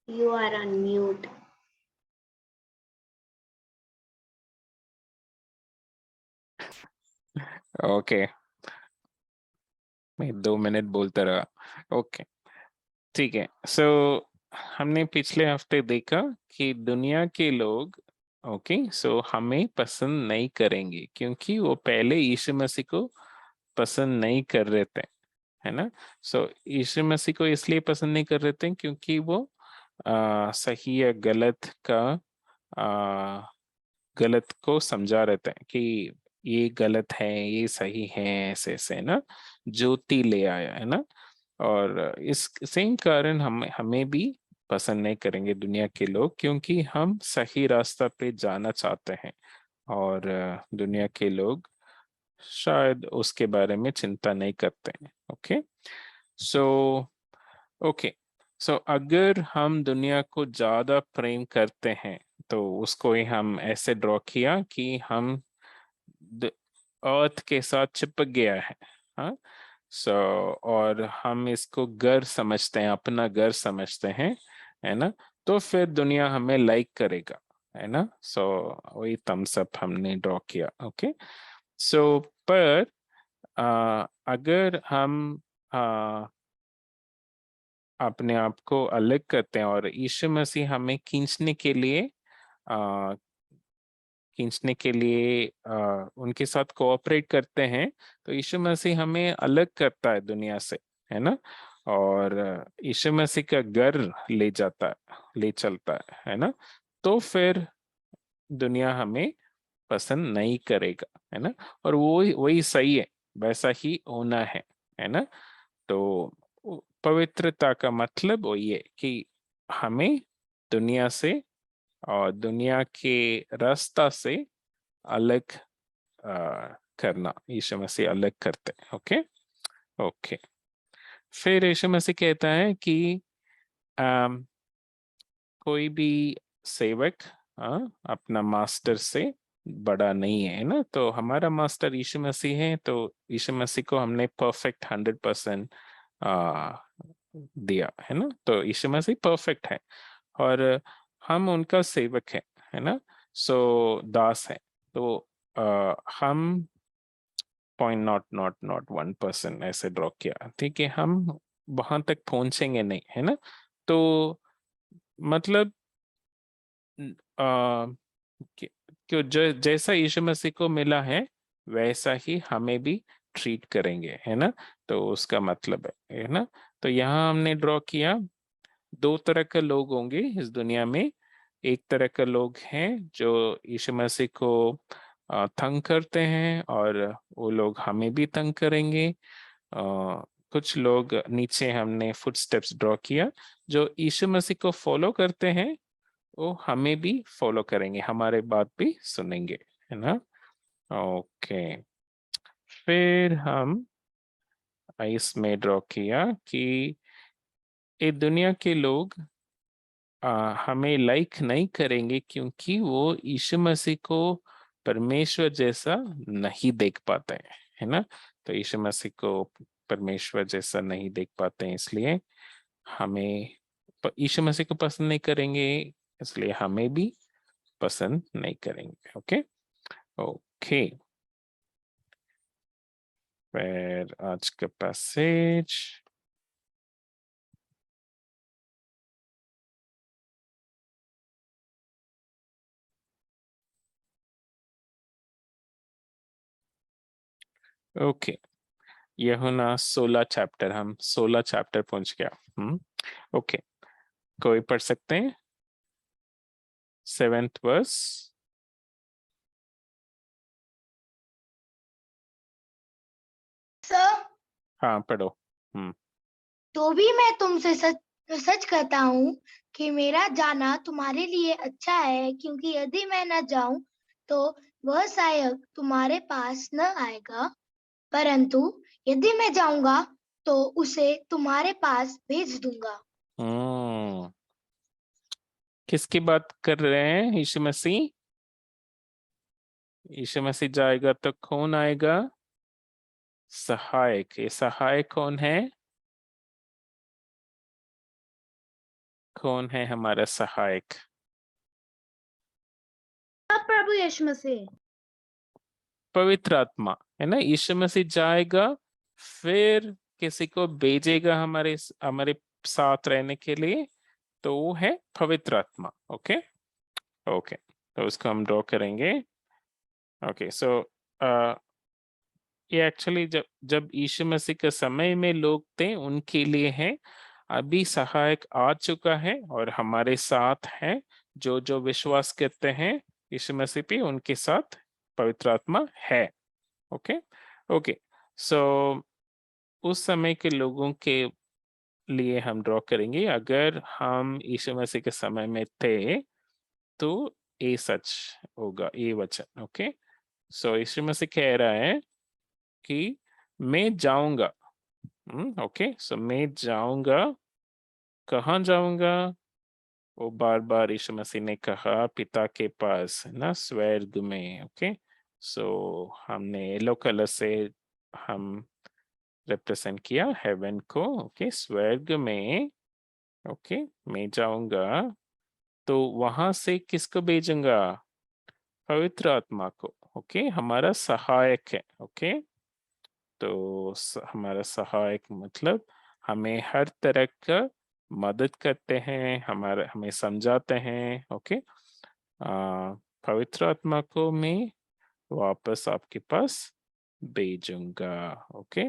You are on mute. Okay, मैं 2 minute बोलता रहा। ओके, ठीक है। सो हमने पिछले हफ्ते देखा कि दुनिया के लोग सो हमें पसंद नहीं करेंगे क्योंकि वो पहले यीशु मसीह को पसंद नहीं कर रहे थे, है ना। सो यीशु मसीह को इसलिए पसंद नहीं कर रहे थे क्योंकि वो सही या गलत का आ, गलत को समझा रहे थे कि ये गलत है, ये सही है, ऐसे ऐसे, है ना। ज्योति ले आया, है ना। और इस सेम कारण हम हमें भी पसंद नहीं करेंगे दुनिया के लोग, क्योंकि हम सही रास्ता पे जाना चाहते हैं। और दुनिया के लोग शायद उसके बारे में चिंता नहीं करते हैं। ओके, सो ओके सो अगर हम दुनिया को ज्यादा प्रेम करते हैं तो उसको ही हम ऐसे ड्रॉ किया कि हम अर्थ के साथ चिपक गया है। हाँ, सो और हम इसको घर समझते हैं, अपना घर समझते हैं, है ना। तो फिर दुनिया हमें लाइक करेगा, है ना। सो वही थम्स अप हमने ड्रॉ किया। ओके, सो पर अगर हम आ, अपने आप को अलग करते हैं और यीशु मसीह हमें आ, खींचने के लिए उनके साथ कोऑपरेट करते हैं, तो यीशु मसीह हमें अलग करता है दुनिया से, है ना। और यीशु मसीह का घर ले जाता है, ले चलता है ना। तो फिर दुनिया हमें पसंद नहीं करेगा, है ना। और वो वही सही है, वैसा ही होना है ना। तो पवित्रता का मतलब वही है कि हमें दुनिया से और दुनिया के रास्ता से अलग करना, यीशु मसीह अलग करते हैं। Okay, okay. फिर यीशु मसीह कहता है कि अम, कोई भी सेवक अपना मास्टर से बड़ा नहीं है ना। तो हमारा मास्टर यीशु मसीह है, तो यीशु मसीह को हमने परफेक्ट 100% दिया, है ना। तो यीशु मसीह परफेक्ट है और हम उनका सेवक है ना। सो दास है। तो हम 0.001% ऐसे ड्रॉ किया, ठीक है। हम वहां तक पहुंचेंगे नहीं, है ना। तो मतलब आ, क्यों जैसा यीशु मसीह को मिला है वैसा ही हमें भी ट्रीट करेंगे, है ना। तो उसका मतलब है ना। तो यहाँ हमने ड्रॉ किया, दो तरह के लोग होंगे इस दुनिया में। एक तरह के लोग हैं जो यीशु मसीह को तंग करते हैं और वो लोग हमें भी तंग करेंगे। कुछ लोग नीचे हमने फुटस्टेप्स ड्रॉ किया, जो यीशु मसीह को फॉलो करते हैं वो हमें भी फॉलो करेंगे, हमारे बात भी सुनेंगे, है ना। ओके, फिर हम इसमें ड्रॉ किया कि ये दुनिया के लोग हमें लाइक नहीं करेंगे क्योंकि वो यीशु मसीह को परमेश्वर जैसा नहीं देख पाते हैं, है ना। तो यीशु मसीह को परमेश्वर जैसा नहीं देख पाते हैं, इसलिए हमें यीशु मसीह को पसंद नहीं करेंगे, इसलिए हमें भी पसंद नहीं करेंगे। Okay, okay. फिर आज का पैसेज, ओके, यूहन्ना 16 चैप्टर, हम 16 चैप्टर पहुंच गया। ओके, कोई पढ़ सकते हैं 7th वर्स। सर, हाँ, पढ़ो। तो भी मैं तुमसे सच सच कहता हूँ कि मेरा जाना तुम्हारे लिए अच्छा है, क्योंकि यदि मैं न जाऊं तो वह सहायक तुम्हारे पास न आएगा, परंतु यदि मैं जाऊंगा तो उसे तुम्हारे पास भेज दूंगा। हम्म किसकी बात कर रहे हैं? यीशु मसीह। यीशु मसीह जाएगा तो कौन आएगा? सहायक। ये सहायक कौन है? कौन है हमारा सहायक? प्रभु यीशु मसीह। पवित्र आत्मा, है ना। यीशु मसीह जाएगा, फिर किसी को भेजेगा हमारे हमारे साथ रहने के लिए, तो वो है पवित्र आत्मा। ओके ओके, तो उसको हम ड्रॉ करेंगे। ओके, सो ये एक्चुअली जब जब यीशु मसीह के समय में लोग थे उनके लिए है। अभी सहायक आ चुका है और हमारे साथ है। जो जो विश्वास करते हैं यीशु मसीह पे, उनके साथ पवित्र आत्मा है। ओके ओके, सो उस समय के लोगों के लिए हम ड्रॉ करेंगे। अगर हम यीशु मसीह के समय में थे तो ये सच होगा, ये वचन। ओके, सो यीशु मसीह कह रहा है कि मैं जाऊंगा। ओके, सो मैं जाऊंगा। कहाँ जाऊंगा? वो बार बार यीशु मसीह ने कहा पिता के पास, है ना, स्वर्ग में। ओके, सो हमने येलो कलर से हम रिप्रेजेंट किया हेवन को। ओके, स्वर्ग में। ओके, मैं जाऊंगा तो वहां से किसको भेजूंगा? पवित्र आत्मा को। ओके, हमारा सहायक है। ओके, तो हमारा सहायक मतलब हमें हर तरह का मदद करते हैं, हमारा हमें समझाते हैं। ओके, पवित्र आत्मा को मैं वापस आपके पास भेजूंगा। ओके,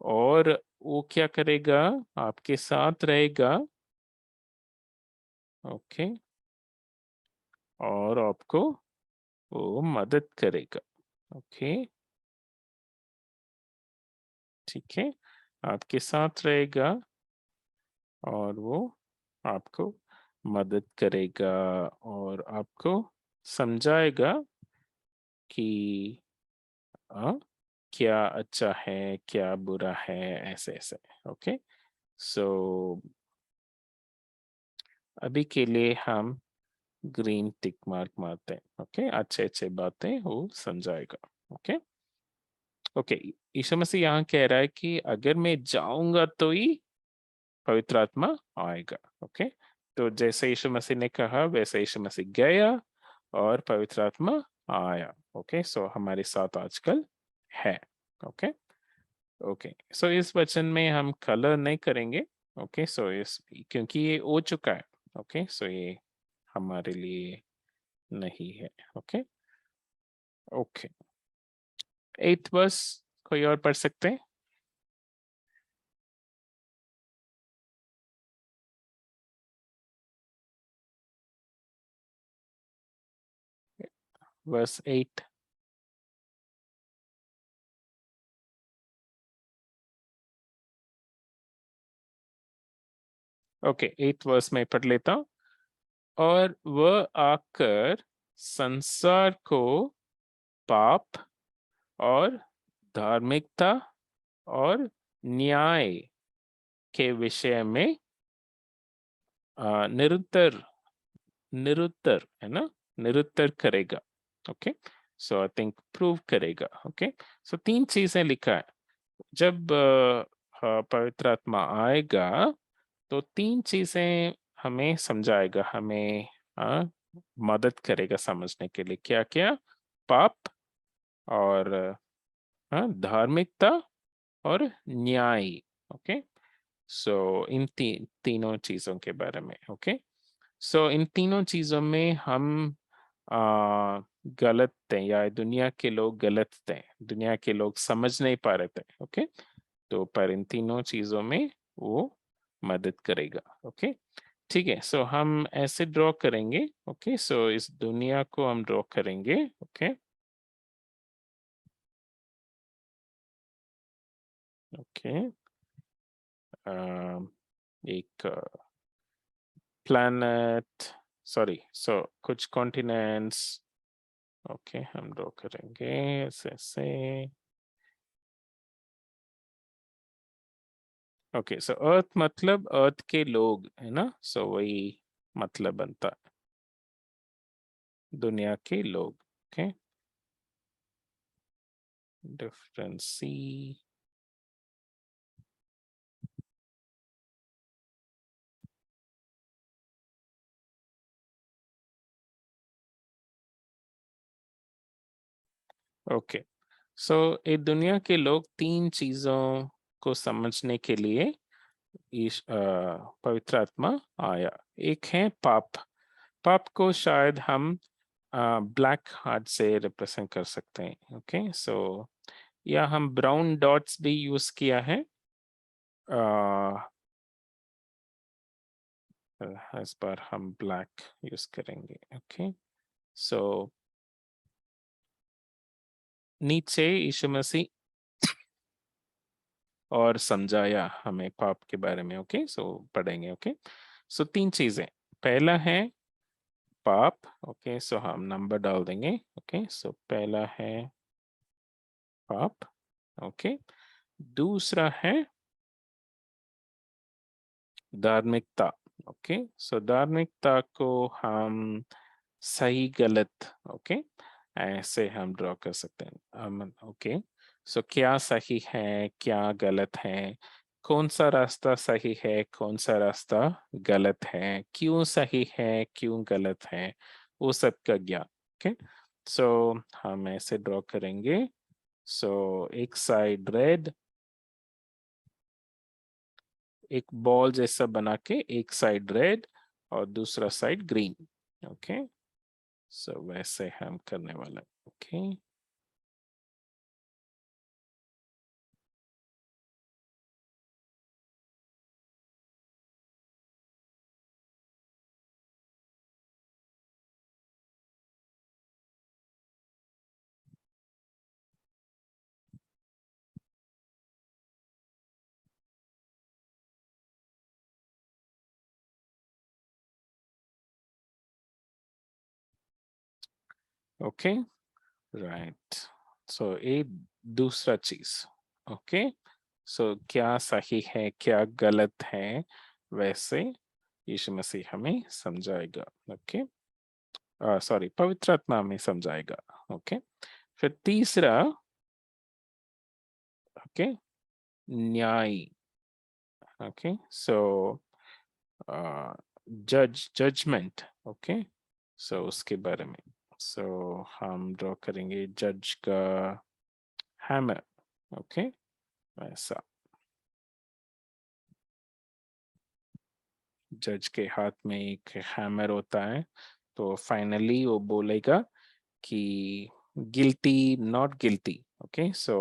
और वो क्या करेगा? आपके साथ रहेगा। ओके, और आपको वो मदद करेगा। ओके, ठीक है, आपके साथ रहेगा और वो आपको मदद करेगा और आपको समझाएगा कि आ, क्या अच्छा है, क्या बुरा है, ऐसे ऐसे। ओके, सो अभी के लिए हम ग्रीन टिक मार्क मारते हैं। ओके, अच्छे अच्छे बातें वो समझाएगा। ओके ओके, यीशु मसीह यहाँ कह रहा है कि अगर मैं जाऊंगा तो ही पवित्र आत्मा आएगा। ओके, तो जैसे यीशु मसीह ने कहा वैसे यीशु मसीह गया और पवित्र आत्मा आया। ओके, सो हमारे साथ आजकल है। ओके ओके, सो इस वचन में हम कलर नहीं करेंगे। ओके, सो इस क्योंकि ये हो चुका है। ओके, सो ये हमारे लिए नहीं है। ओके ओके, 8th वर्स कोई और पढ़ सकते हैं? वर्स 8। ओके, 8th वर्स में पढ़ लेता हूँ। और वह आकर संसार को पाप और धार्मिकता और न्याय के विषय में निरुत्तर निरुत्तर, है ना, निरुत्तर करेगा। Okay, so I think prove करेगा। ओके, सो 3 चीजें लिखा है। जब पवित्र आत्मा आएगा तो 3 चीजें हमें समझाएगा, हमें मदद करेगा समझने के लिए। क्या क्या? पाप और धार्मिकता और न्याय। ओके, सो इन तीनों चीजों के बारे में। ओके, सो इन तीनों चीजों में हम गलत थे, या दुनिया के लोग गलत थे, दुनिया के लोग समझ नहीं पा रहे थे। ओके, तो पर इन तीनों चीजों में वो मदद करेगा। ओके, ठीक है, सो हम ऐसे ड्रॉ करेंगे। ओके, सो इस दुनिया को हम ड्रॉ करेंगे। ओके ओके, एक प्लैनेट, सॉरी, सो कुछ कॉन्टिनेंट्स। ओके, हम ड्रॉ करेंगे ऐसे ऐसे। ओके, सो अर्थ मतलब अर्थ के लोग, है ना, सो वही मतलब बनता है, दुनिया के लोग। ओके, डिफरेंट सी। ओके, सो ये दुनिया के लोग 3 चीजों को समझने के लिए पवित्र आत्मा आया। एक है पाप। पाप को शायद हम ब्लैक हार्ट से रिप्रेजेंट कर सकते हैं। ओके, सो या हम ब्राउन डॉट्स भी यूज किया है। इस बार हम ब्लैक यूज करेंगे। ओके, सो नीचे यीशु मसीह और समझाया हमें पाप के बारे में। ओके, सो पढ़ेंगे। ओके, सो 3 चीजें। पहला है पाप। ओके, सो हम नंबर डाल देंगे। ओके, सो पहला है पाप। ओके, दूसरा है धार्मिकता। ओके, सो धार्मिकता को हम सही गलत, ओके, ऐसे हम ड्रॉ कर सकते हैं। ओके, सो क्या सही है क्या गलत है, कौन सा रास्ता सही है कौन सा रास्ता गलत है, क्यों सही है क्यों गलत है, वो सब का ज्ञान। ओके, सो हम ऐसे ड्रॉ करेंगे। सो एक साइड रेड, एक बॉल जैसा बना के एक साइड रेड और दूसरा साइड ग्रीन। ओके, सो वैसे हम करने वाला। Okay, okay, right. सो ये दूसरा चीज। ओके, सो क्या सही है क्या गलत है, वैसे यीशु मसीह हमें समझाएगा। ओके, सॉरी, पवित्र आत्मा हमें समझाएगा। ओके, फिर तीसरा, ओके, न्याय। ओके, सो जजमेंट। ओके, सो उसके बारे में। सो हम ड्रॉ करेंगे जज का हैमर। ओके, वैसा जज के हाथ में एक हैमर होता है, तो फाइनली वो बोलेगा कि गिल्टी नॉट गिल्टी। ओके, सो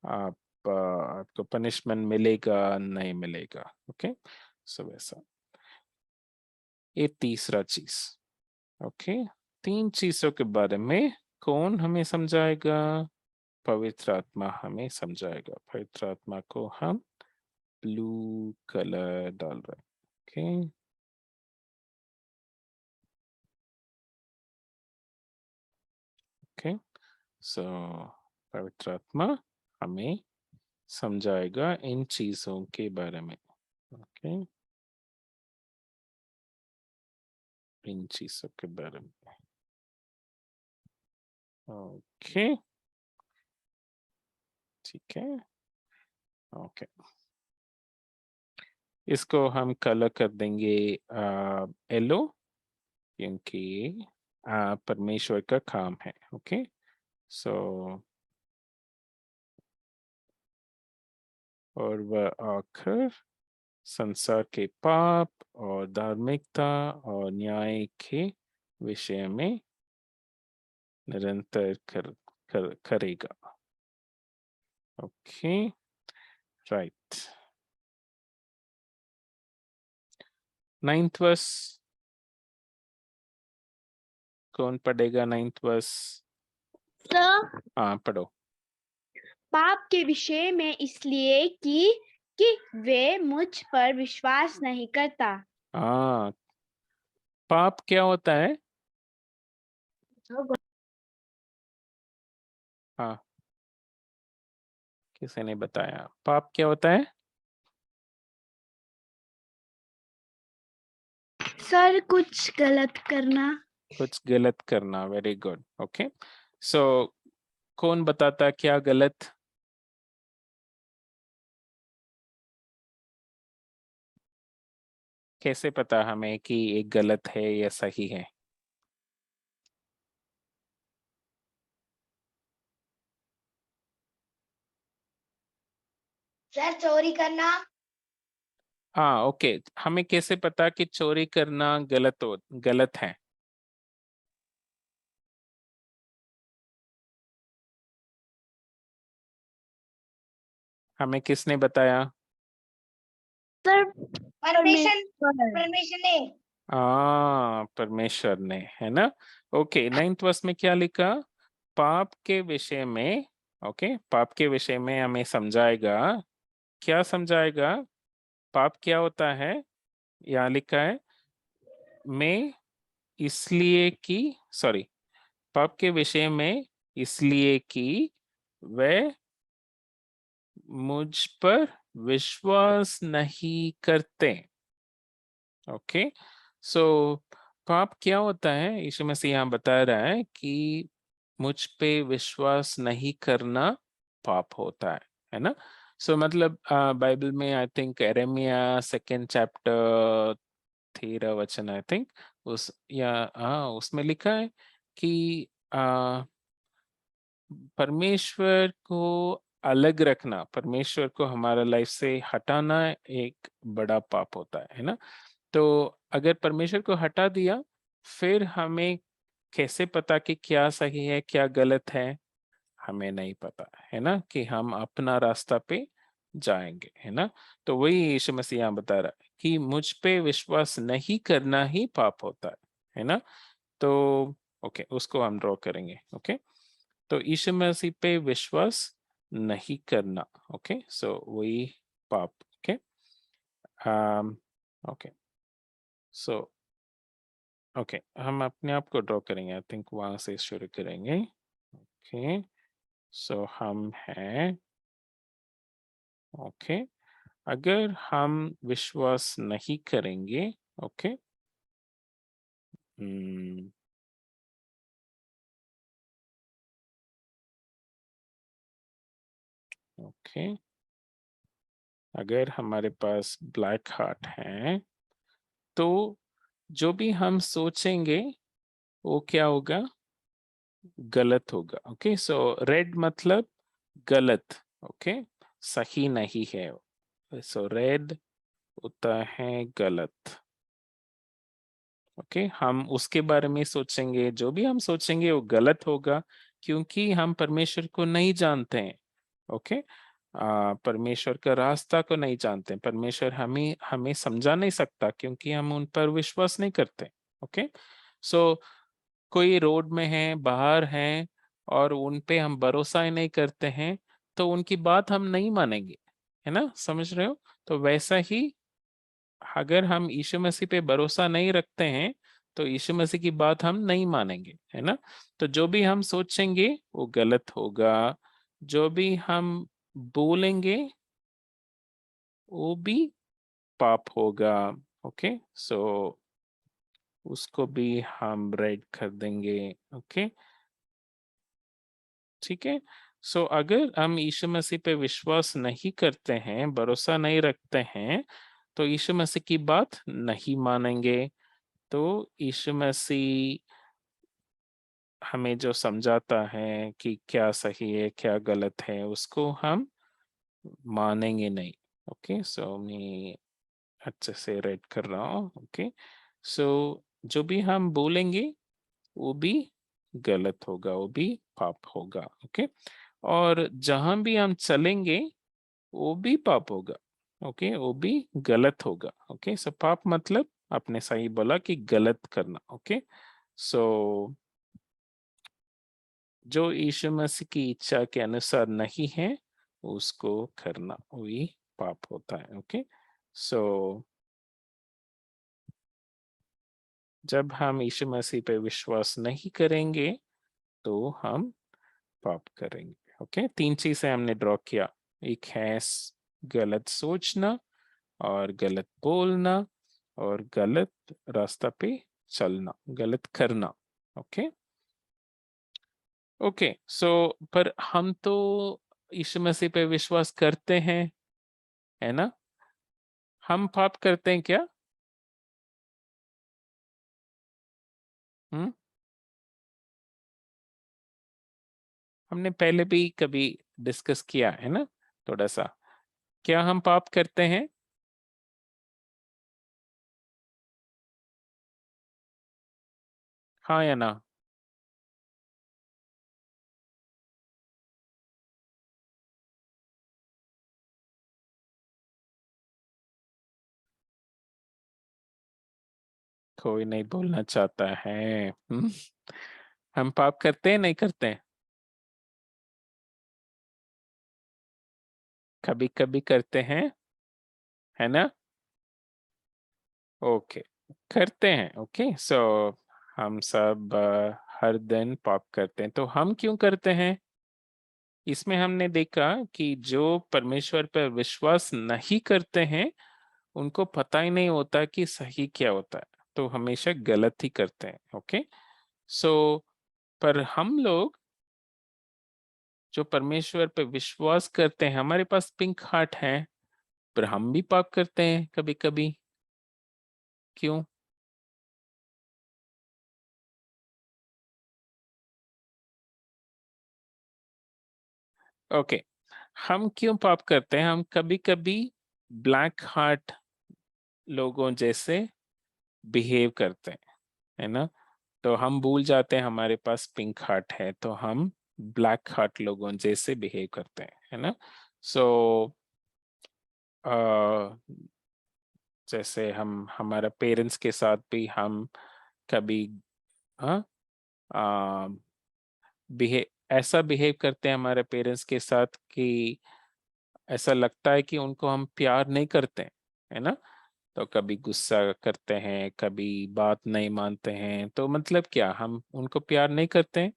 आप आपको पनिशमेंट मिलेगा नहीं मिलेगा। ओके, सो वैसा ये तीसरा चीज। ओके, 3 चीजों के बारे में कौन हमें समझाएगा? पवित्र आत्मा हमें समझाएगा। पवित्र आत्मा को हम ब्लू कलर डाल रहे हैं। ओके, ओके, सो पवित्र आत्मा हमें समझाएगा इन चीजों के बारे में। ओके, इन चीजों के बारे में। ओके, ठीक है। ओके, इसको हम कलर कर देंगे येलो, क्योंकि परमेश्वर का काम है। ओके, सो और वह आखिर संसार के पाप और धार्मिकता और न्याय के विषय में निरंतर करेगा। Okay, right. 9th वर्स कौन पढ़ेगा? 9th वर्स, सर, हाँ पढ़ो। पाप के विषय में इसलिए कि वे मुझ पर विश्वास नहीं करता। हाँ, पाप क्या होता है? हाँ, किसी ने बताया पाप क्या होता है? सर, कुछ गलत करना। कुछ गलत करना। Very good. ओके, सो कौन बताता क्या गलत? कैसे पता हमें कि एक गलत है या सही है? सर चोरी करना। हाँ ओके, हमें कैसे पता कि चोरी करना गलत है? हमें किसने बताया? सर परमिशन परमेश्वर। परमिशन ने। परमेश्वर ने, है ना? ओके, 9th वर्स में क्या लिखा? पाप के विषय में, ओके, पाप के विषय में हमें समझाएगा। क्या समझाएगा? पाप क्या होता है? यहाँ लिखा है, मैं इसलिए कि, सॉरी, पाप के विषय में इसलिए कि वह मुझ पर विश्वास नहीं करते। ओके, सो पाप क्या होता है? यीशु मसीह यहाँ बता रहा है कि मुझ पे विश्वास नहीं करना पाप होता है ना? सो मतलब बाइबल में आई थिंक यिर्मयाह 2nd चैप्टर 13 वचन आई थिंक, उस या हाँ उसमें लिखा है कि परमेश्वर को अलग रखना, परमेश्वर को हमारा लाइफ से हटाना एक बड़ा पाप होता है ना? तो अगर परमेश्वर को हटा दिया, फिर हमें कैसे पता कि क्या सही है क्या गलत है? हमें नहीं पता, है ना, कि हम अपना रास्ता पे जाएंगे, है ना? तो वही यीशु मसीह यहाँ बता रहा है कि मुझ पे विश्वास नहीं करना ही पाप होता है ना? तो ओके, उसको हम ड्रॉ करेंगे। ओके, तो यीशु मसीह पे विश्वास नहीं करना, ओके, सो वही पाप। ओके, ओके, सो ओके, हम अपने आप को ड्रॉ करेंगे, आई थिंक वहां से शुरू करेंगे। ओके, सो हम हैं, ओके, अगर हम विश्वास नहीं करेंगे, ओके, ओके, अगर हमारे पास ब्लैक हार्ट है, तो जो भी हम सोचेंगे वो क्या होगा? गलत होगा। ओके, सो रेड मतलब गलत, ओके, सही नहीं है, सो रेड होता है गलत। ओके, हम उसके बारे में सोचेंगे, जो भी हम सोचेंगे वो गलत होगा, क्योंकि हम परमेश्वर को नहीं जानते हैं। ओके, परमेश्वर का रास्ता को नहीं जानते, परमेश्वर हमें हमें समझा नहीं सकता, क्योंकि हम उन पर विश्वास नहीं करते। ओके, सो कोई रोड में है, बाहर हैं, और उन पे हम भरोसा ही नहीं करते हैं, तो उनकी बात हम नहीं मानेंगे, है ना? समझ रहे हो? तो वैसा ही अगर हम यीशु मसीह पे भरोसा नहीं रखते हैं, तो यीशु मसीह की बात हम नहीं मानेंगे, है ना? तो जो भी हम सोचेंगे वो गलत होगा, जो भी हम बोलेंगे वो भी पाप होगा। ओके, सो उसको भी हम रेड कर देंगे। ओके, ठीक है। सो अगर हम यीशु मसीह पे विश्वास नहीं करते हैं, भरोसा नहीं रखते हैं, तो यीशु मसीह की बात नहीं मानेंगे। तो यीशु मसीह हमें जो समझाता है कि क्या सही है क्या गलत है, उसको हम मानेंगे नहीं। ओके, सो मैं अच्छे से रेड कर रहा हूँ। ओके, सो जो भी हम बोलेंगे वो भी गलत होगा, वो भी पाप होगा। ओके, और जहां भी हम चलेंगे वो भी पाप होगा। ओके, वो भी गलत होगा। ओके, सो पाप मतलब आपने सही बोला कि गलत करना। ओके, सो जो यीशु मसीह की इच्छा के अनुसार नहीं है उसको करना वही पाप होता है। ओके, सो जब हम यीशु मसीह पे विश्वास नहीं करेंगे तो हम पाप करेंगे। ओके, 3 चीजें हमने ड्रॉ किया। एक है गलत सोचना, और गलत बोलना, और गलत रास्ता पे चलना, गलत करना। ओके, ओके, सो पर हम तो यीशु मसीह पे विश्वास करते हैं, है ना? हम पाप करते हैं क्या? हम्म, हमने पहले भी कभी डिस्कस किया है ना, थोड़ा सा। क्या हम पाप करते हैं? हाँ या ना? कोई नहीं बोलना चाहता है। हम पाप करते हैं नहीं करते हैं? कभी कभी करते हैं, है ना? ओके, करते हैं। ओके, सो हम सब हर दिन पाप करते हैं। तो हम क्यों करते हैं? इसमें हमने देखा कि जो परमेश्वर पर विश्वास नहीं करते हैं उनको पता ही नहीं होता कि सही क्या होता है, तो हमेशा गलत ही करते हैं। ओके, सो पर हम लोग जो परमेश्वर पर विश्वास करते हैं, हमारे पास पिंक हार्ट है, पर हम भी पाप करते हैं कभी कभी। क्यों? ओके, हम क्यों पाप करते हैं? हम कभी कभी ब्लैक हार्ट लोगों जैसे बिहेव करते हैं, है ना? तो हम भूल जाते हैं हमारे पास पिंक हार्ट है, तो हम ब्लैक हार्ट लोगों जैसे बिहेव करते हैं, है ना? सो जैसे हम हमारे पेरेंट्स के साथ भी हम कभी, हाँ, बिहे ऐसा बिहेव करते हैं हमारे पेरेंट्स के साथ कि ऐसा लगता है कि उनको हम प्यार नहीं करते हैं, है ना? तो कभी गुस्सा करते हैं, कभी बात नहीं मानते हैं, तो मतलब क्या हम उनको प्यार नहीं करते हैं?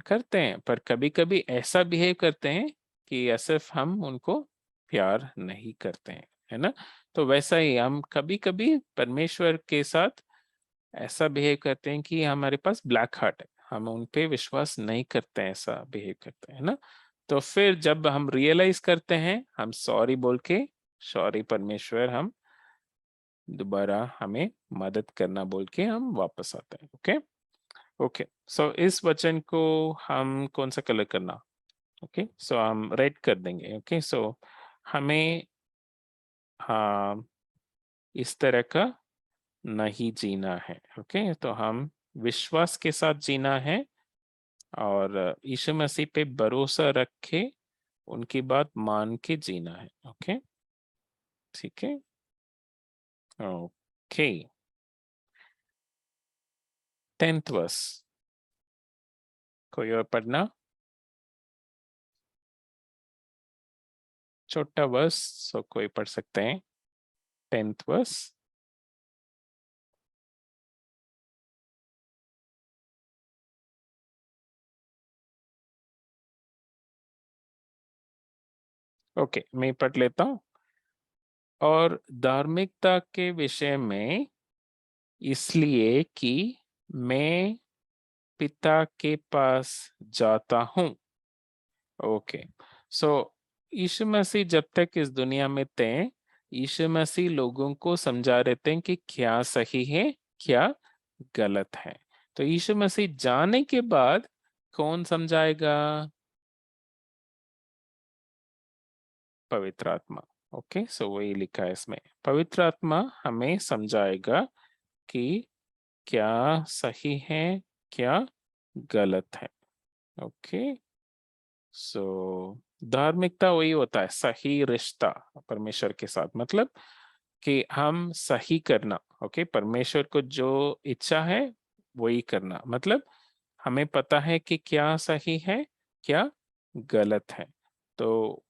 करते हैं, पर कभी कभी ऐसा बिहेव करते हैं कि ऐसे हम उनको प्यार नहीं करते हैं, है ना? तो वैसा ही हम कभी कभी परमेश्वर के साथ ऐसा बिहेव करते हैं कि हमारे पास ब्लैक हार्ट है, हम उन पे विश्वास नहीं करते हैं, ऐसा बिहेव करते हैं, है ना? तो फिर जब हम रियलाइज करते हैं, हम सॉरी बोल के, सॉरी परमेश्वर, हम दोबारा हमें मदद करना बोल के हम वापस आते हैं। ओके, ओके, सो इस वचन को हम कौन सा कलर करना? ओके, सो हम रेड कर देंगे। ओके, सो हमें, हाँ, इस तरह का नहीं जीना है। ओके, तो हम विश्वास के साथ जीना है और यीशु मसीह पे भरोसा रख के उनकी बात मान के जीना है। ओके, ठीक है। ओके, 10th वर्स कोई और पढ़ना? छोटा वर्स, सो कोई पढ़ सकते हैं 10th वर्स। ओके, मैं पढ़ लेता हूँ। और धार्मिकता के विषय में, इसलिए कि मैं पिता के पास जाता हूँ। ओके, सो यीशु मसीह जब तक इस दुनिया में थे, यीशु मसीह लोगों को समझा रहे थे कि क्या सही है, क्या गलत है। तो यीशु मसीह जाने के बाद कौन समझाएगा? पवित्र आत्मा। ओके, सो वही लिखा है इसमें, पवित्र आत्मा हमें समझाएगा कि क्या सही है, क्या गलत है। ओके, सो धार्मिकता वही होता है, सही रिश्ता परमेश्वर के साथ, मतलब कि हम सही करना। ओके, परमेश्वर को जो इच्छा है वही करना, मतलब हमें पता है कि क्या सही है, क्या गलत है। तो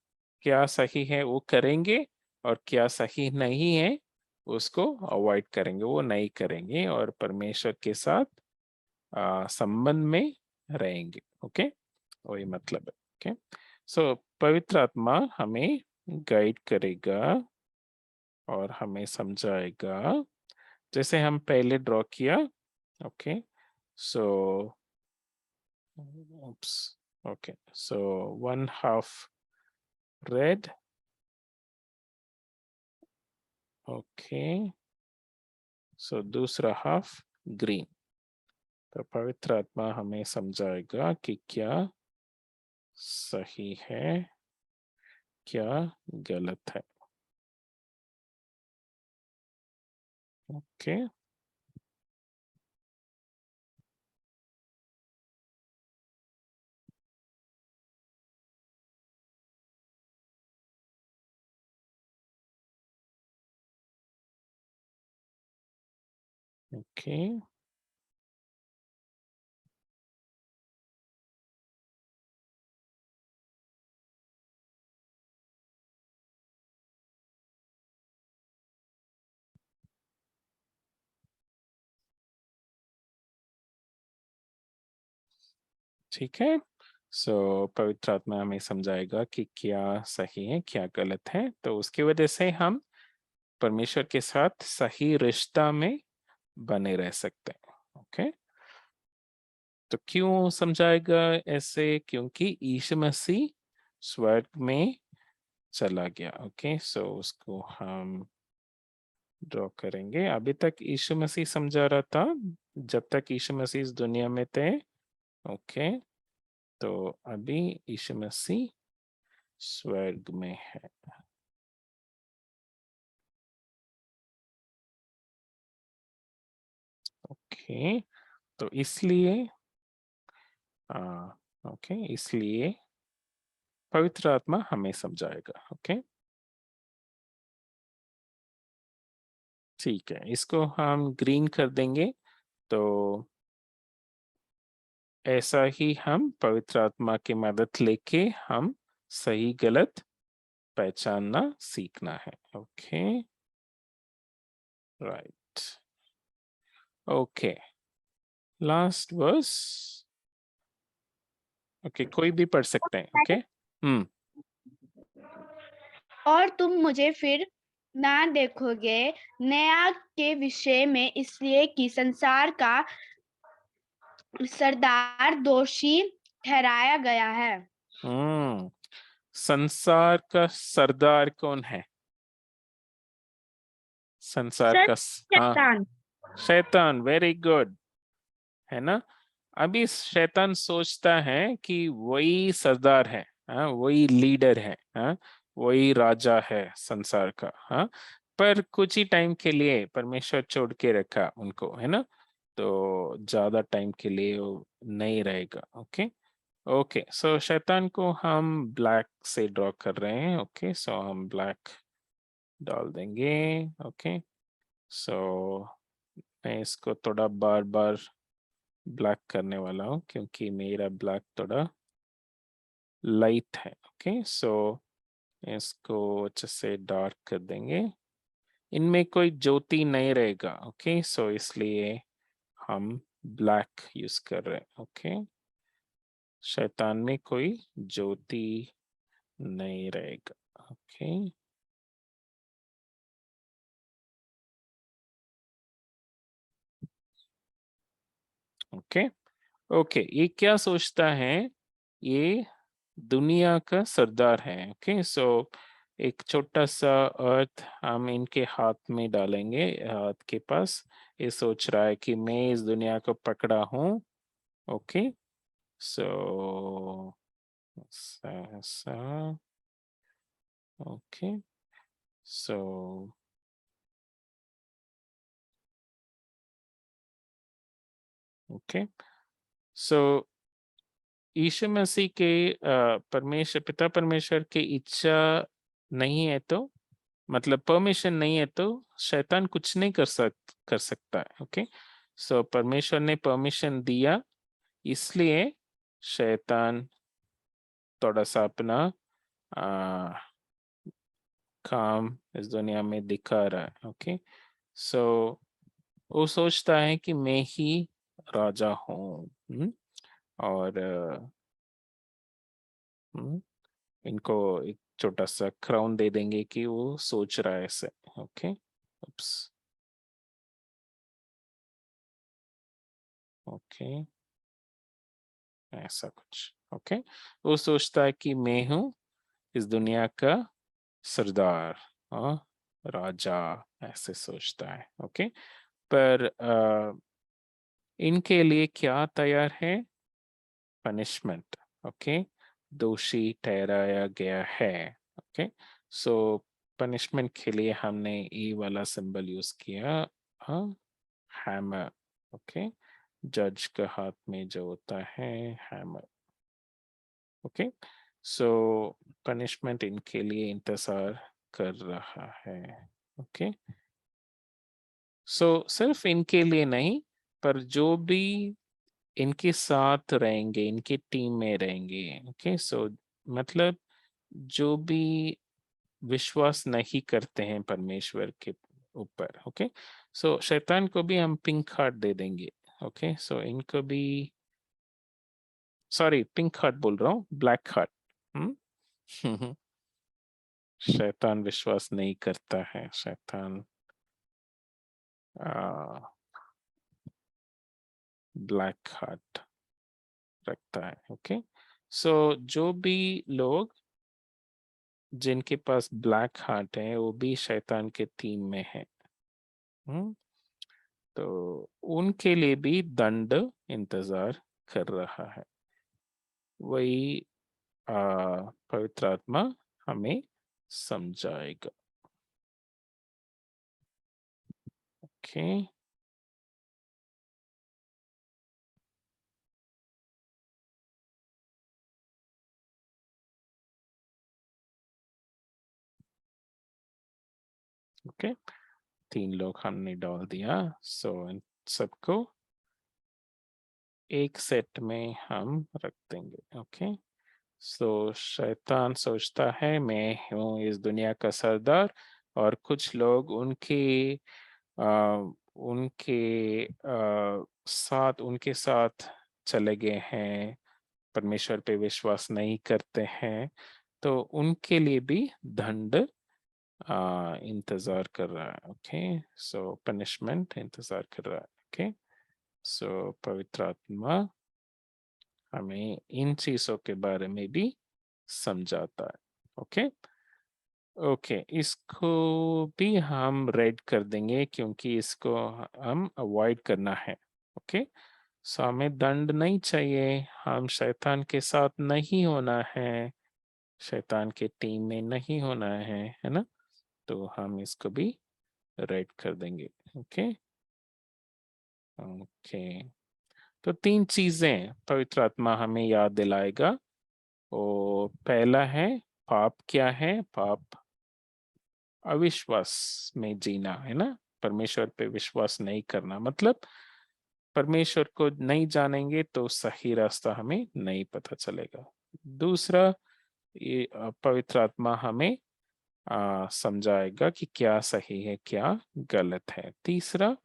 क्या सही है वो करेंगे, और क्या सही नहीं है उसको अवॉइड करेंगे, वो नहीं करेंगे, और परमेश्वर के साथ संबंध में रहेंगे। ओके, वही मतलब है। ओके, सो पवित्र आत्मा हमें गाइड करेगा और हमें समझाएगा, जैसे हम पहले ड्रॉ किया। ओके, सो oops, ओके, सो 1/2 रेड। ओके, सो दूसरा हाफ ग्रीन। तो पवित्र आत्मा हमें समझाएगा कि क्या सही है, क्या गलत है। ओके ओके ठीक है। सो पवित्र आत्मा हमें समझाएगा कि क्या सही है क्या गलत है, तो उसकी वजह से हम परमेश्वर के साथ सही रिश्ता में बने रह सकते हैं। ओके तो क्यों समझाएगा ऐसे? क्योंकि यीशु मसीह स्वर्ग में चला गया। ओके सो उसको हम ड्रॉ करेंगे। अभी तक यीशु मसीह समझा रहा था जब तक यीशु मसीह इस दुनिया में थे। ओके तो अभी यीशु मसीह स्वर्ग में है। ओके तो इसलिए ओके इसलिए पवित्र आत्मा हमें समझाएगा। ओके ठीक है, इसको हम ग्रीन कर देंगे। तो ऐसा ही हम पवित्र आत्मा की मदद लेके हम सही गलत पहचानना सीखना है। Okay right okay last verse. Okay कोई भी पढ़ सकते हैं। ओके और तुम मुझे फिर ना देखोगे नया के विषय में, इसलिए कि संसार का सरदार दोषी ठहराया गया है। संसार का सरदार कौन है? संसार का हाँ शैतान। शैतान। वेरी गुड, है ना। अभी शैतान सोचता है कि वही सरदार है, हाँ वही लीडर है, हाँ वही राजा है संसार का। हाँ पर कुछ ही टाइम के लिए परमेश्वर छोड़ के रखा उनको, है ना। तो ज्यादा टाइम के लिए वो नहीं रहेगा। ओके ओके सो शैतान को हम ब्लैक से ड्रॉ कर रहे हैं। ओके सो हम ब्लैक डाल देंगे। ओके सो मैं इसको थोड़ा बार बार ब्लैक करने वाला हूँ क्योंकि मेरा ब्लैक थोड़ा लाइट है। ओके सो इसको अच्छे से डार्क कर देंगे। इनमें कोई ज्योति नहीं रहेगा। ओके सो इसलिए हम ब्लैक यूज कर रहे हैं। ओके शैतान में कोई ज्योति नहीं रहेगा। ओके ओके ओके ये क्या सोचता है? ये दुनिया का सरदार है। ओके सो एक छोटा सा अर्थ हम इनके हाथ में डालेंगे, हाथ के पास। ये सोच रहा है कि मैं इस दुनिया को पकड़ा हूँ। ओके सो ऐसा। ओके सो ओके सो यीशु मसीह के परमेश्वर पिता परमेश्वर की इच्छा नहीं है तो मतलब परमिशन नहीं है तो शैतान कुछ नहीं कर सकता है। ओके सो परमेश्वर ने परमिशन दिया, इसलिए शैतान थोड़ा सा अपना आ, काम इस दुनिया में दिखा रहा है। ओके सो वो सोचता है कि मैं ही राजा हूँ। और इनको एक छोटा सा क्राउन दे देंगे कि वो सोच रहा है ऐसे। ओके उप्स ओके ऐसा कुछ। ओके वो सोचता है कि मैं हूँ इस दुनिया का सरदार और राजा, ऐसे सोचता है। ओके पर इनके लिए क्या तैयार है? पनिशमेंट। ओके दोषी ठहराया गया है। ओके, सो पनिशमेंट के लिए हमने ई वाला सिंबल यूज किया, हैमर। ओके, जज के हाथ में जो होता है हैमर। ओके, सो पनिशमेंट इनके लिए इंतजार कर रहा है। ओके, सो सिर्फ इनके लिए नहीं, पर जो भी इनके साथ रहेंगे, इनकी टीम में रहेंगे। ओके, सो मतलब जो भी विश्वास नहीं करते हैं परमेश्वर के ऊपर। ओके, सो शैतान को भी हम पिंक हार्ट दे देंगे। ओके, सो इनको भी, सॉरी पिंक हार्ट बोल रहा हूँ, ब्लैक हार्ट। शैतान विश्वास नहीं करता है, शैतान ब्लैक हार्ट रखता है। ओके, सो जो भी लोग जिनके पास ब्लैक हार्ट है वो भी शैतान के टीम में है। तो उनके लिए भी दंड इंतजार कर रहा है। वही पवित्र आत्मा हमें समझाएगा। ओके, ओके, 3 लोग हमने डाल दिया। सो इन सबको एक सेट में हम रख देंगे। ओके, सो शैतान सोचता है मैं हूँ इस दुनिया का सरदार, और कुछ लोग उनके साथ चले गए हैं, परमेश्वर पे विश्वास नहीं करते हैं, तो उनके लिए भी दंड इंतजार कर रहा है। ओके, सो पनिशमेंट इंतजार कर रहा है। ओके, सो पवित्र आत्मा हमें इन चीजों के बारे में भी समझाता है। ओके, ओके, इसको भी हम रेड कर देंगे क्योंकि इसको हम अवॉइड करना है। ओके, सो हमें दंड नहीं चाहिए, हम शैतान के साथ नहीं होना है, शैतान के टीम में नहीं होना है ना, तो हम इसको भी रेड कर देंगे। ओके, ओके, तो 3 चीजें पवित्र आत्मा हमें याद दिलाएगा। और पहला है पाप क्या है, पाप अविश्वास में जीना है ना, परमेश्वर पे विश्वास नहीं करना, मतलब परमेश्वर को नहीं जानेंगे तो सही रास्ता हमें नहीं पता चलेगा। दूसरा, ये पवित्र आत्मा हमें समझाएगा कि क्या सही है क्या गलत है। तीसरा,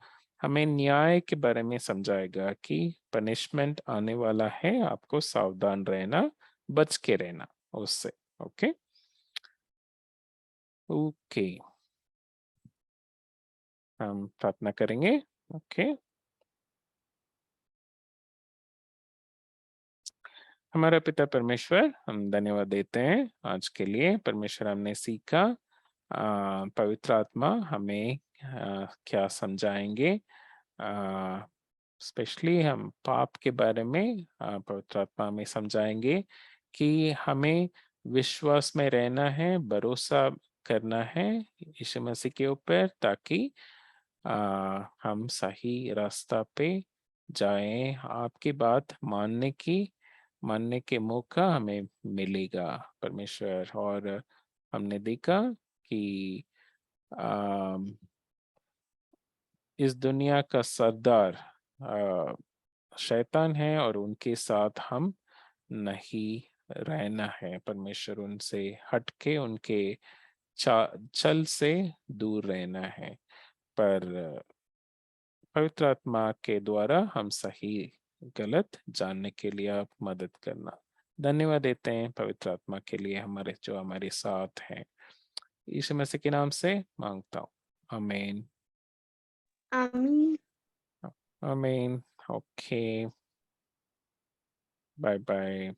हमें न्याय के बारे में समझाएगा कि पनिशमेंट आने वाला है, आपको सावधान रहना, बच के रहना उससे। ओके, ओके, हम प्रार्थना करेंगे। ओके, हमारा पिता परमेश्वर, हम धन्यवाद देते हैं आज के लिए। परमेश्वर, हमने सीखा पवित्र आत्मा हमें क्या समझाएंगे, स्पेशली हम पाप के बारे में पवित्र आत्मा हमें समझाएंगे कि हमें विश्वास में रहना है, भरोसा करना है यीशु मसीह के ऊपर, ताकि हम सही रास्ता पे जाएं, आपकी बात मानने के मौका हमें मिलेगा परमेश्वर। और हमने देखा कि इस दुनिया का सरदार शैतान है, और उनके साथ हम नहीं रहना है परमेश्वर, उनसे हटके उनके चल से दूर रहना है। पर पवित्र आत्मा के द्वारा हम सही गलत जानने के लिए आप मदद करना। धन्यवाद देते हैं पवित्र आत्मा के लिए, हमारे साथ हैं। यीशु मसीह के नाम से मांगता हूँ, आमीन, आमीन। आमीन। Okay, bye bye.